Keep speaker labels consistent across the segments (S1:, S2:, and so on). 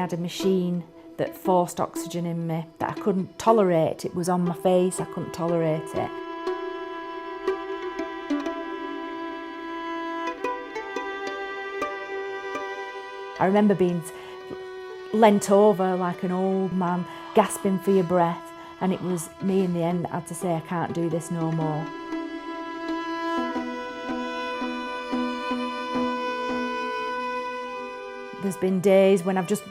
S1: had a machine that forced oxygen in me that I couldn't tolerate. It was on my face, I couldn't tolerate it. I remember being leant over like an old man, gasping for your breath, and it was me in the end that had to say, I can't do this no more. There's been days when I've just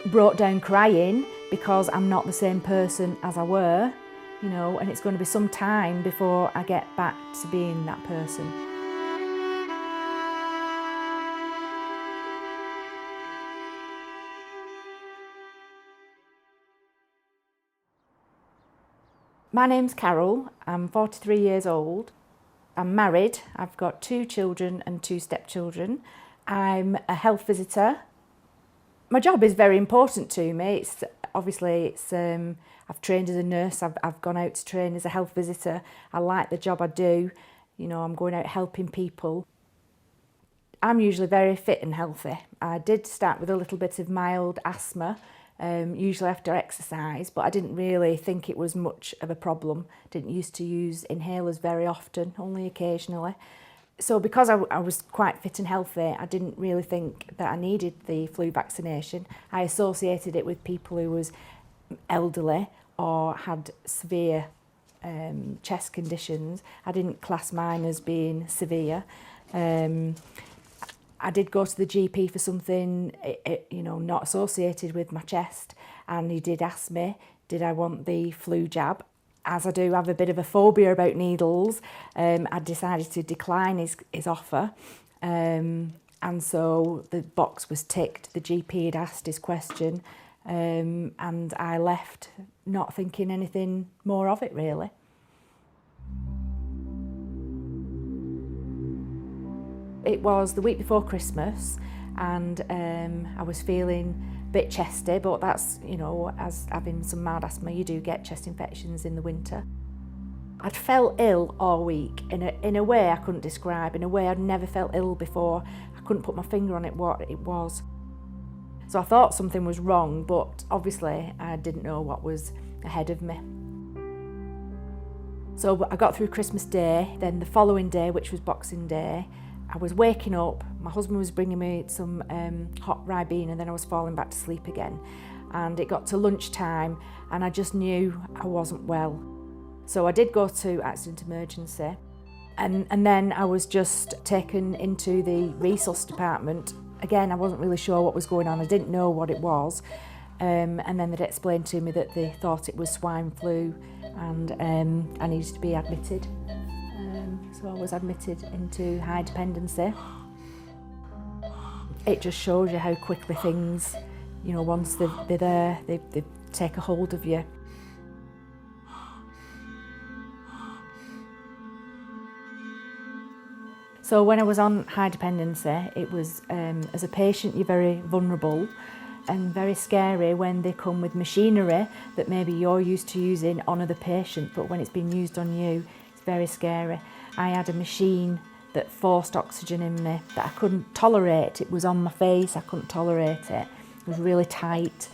S1: broke down crying because I'm not the same person as I were, you know, and it's going to be some time before I get back to being that person. My name's Carol, I'm 43 years old. I'm married, I've got 2 children and 2 stepchildren. I'm a health visitor. My job is very important to me. I've trained as a nurse, I've gone out to train as a health visitor. I like the job I do, you know, I'm going out helping people. I'm usually very fit and healthy. I did start with a little bit of mild asthma, usually after exercise, but I didn't really think it was much of a problem. Didn't used to use inhalers very often, only occasionally. So because I was quite fit and healthy, I didn't really think that I needed the flu vaccination. I associated it with people who was elderly or had severe chest conditions. I didn't class mine as being severe. I did go to the GP for something, you know, not associated with my chest, and he did ask me, did I want the flu jab? As I do have a bit of a phobia about needles, I decided to decline his offer, and so the box was ticked. The GP had asked his question, and I left not thinking anything more of it, really. It was the week before Christmas, and I was feeling a bit chesty, but that's, you know, as having some mild asthma, you do get chest infections in the winter. I'd felt ill all week in a way I couldn't describe, in a way I'd never felt ill before. I couldn't put my finger on it, what it was. So I thought something was wrong, but obviously I didn't know what was ahead of me. So I got through Christmas Day, then the following day, which was Boxing Day, I was waking up, my husband was bringing me some hot Ribena, and then I was falling back to sleep again. And it got to lunchtime and I just knew I wasn't well. So I did go to accident emergency, and then I was just taken into the resus department. Again, I wasn't really sure what was going on, I didn't know what it was. And then they'd explained to me that they thought it was swine flu, and I needed to be admitted. So I was admitted into high dependency. It just shows you how quickly things, you know, once they're there, they take a hold of you. So when I was on high dependency, it was, as a patient, you're very vulnerable and very scary when they come with machinery that maybe you're used to using on other patients, but when it's been used on you, it's very scary. I had a machine that forced oxygen in me that I couldn't tolerate. It was on my face, I couldn't tolerate it. It was really tight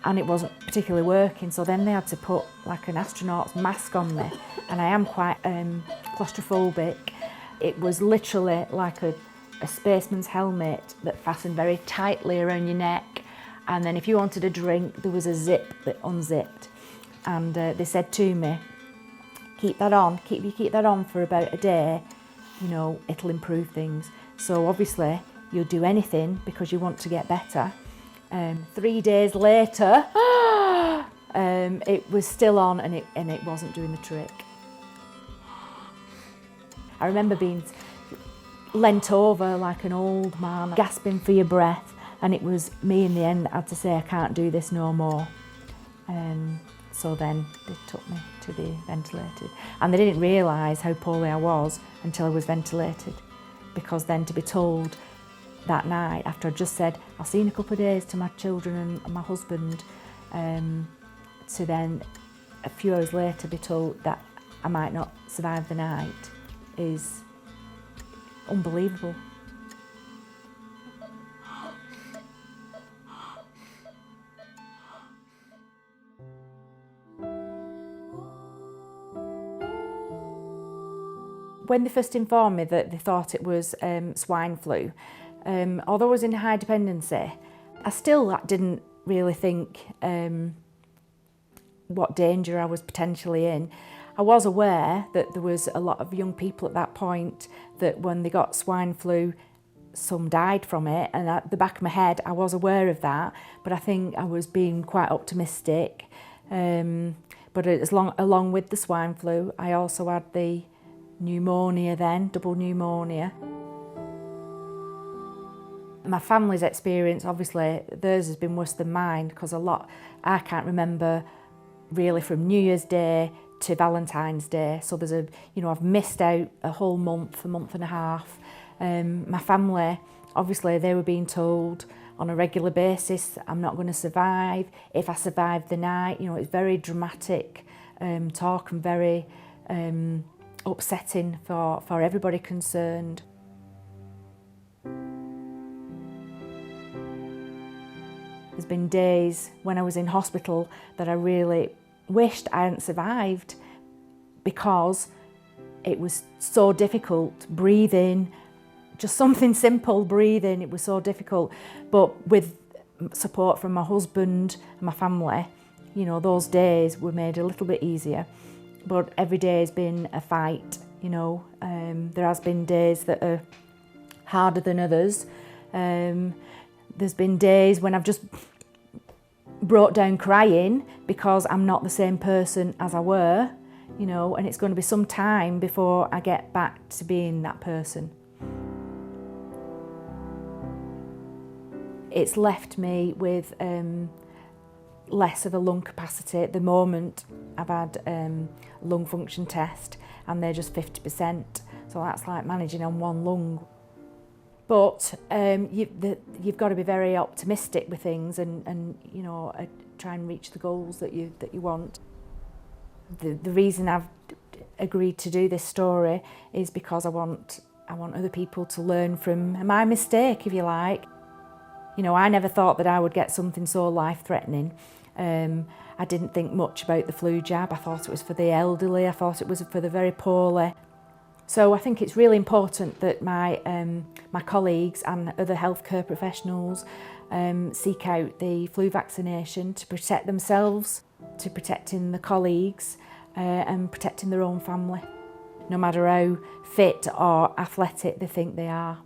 S1: and it wasn't particularly working. So then they had to put like an astronaut's mask on me, and I am quite claustrophobic. It was literally like a spaceman's helmet that fastened very tightly around your neck. And then if you wanted a drink, there was a zip that unzipped. And they said to me, keep that on, if you keep that on for about a day, you know, it'll improve things. So obviously you'll do anything because you want to get better. 3 days later, it was still on, and it wasn't doing the trick. I remember being leant over like an old man, gasping for your breath, and it was me in the end that had to say, I can't do this no more. So then they took me to be ventilated, and they didn't realise how poorly I was until I was ventilated, because then to be told that night, after I'd just said, I'll see you in a couple of days to my children and my husband, to then a few hours later be told that I might not survive the night is unbelievable. When they first informed me that they thought it was swine flu, although I was in high dependency, I still didn't really think what danger I was potentially in. I was aware that there was a lot of young people at that point that when they got swine flu, some died from it, and at the back of my head I was aware of that, but I think I was being quite optimistic. But along with the swine flu, I also had the pneumonia then, double pneumonia. My family's experience, obviously, theirs has been worse than mine because I can't remember really from New Year's Day to Valentine's Day. So I've missed out a whole month, a month and a half. My family, obviously, they were being told on a regular basis, I'm not going to survive. If I survive the night, it's very dramatic talk and very upsetting for everybody concerned. There's been days when I was in hospital that I really wished I hadn't survived because it was so difficult breathing, just something simple, breathing, it was so difficult. But with support from my husband and my family, those days were made a little bit easier. But every day has been a fight, There has been days that are harder than others. There's been days when I've just broke down crying because I'm not the same person as I were, and it's going to be some time before I get back to being that person. It's left me with less of a lung capacity. At the moment, I've had a lung function test and they're just 50%. So that's like managing on one lung. But you've got to be very optimistic with things and try and reach the goals that you want. The reason I've agreed to do this story is because I want other people to learn from my mistake, if you like. I never thought that I would get something so life-threatening. I didn't think much about the flu jab. I thought it was for the elderly. I thought it was for the very poorly. So I think it's really important that my colleagues and other healthcare professionals seek out the flu vaccination to protect themselves, to protecting the colleagues and protecting their own family, no matter how fit or athletic they think they are.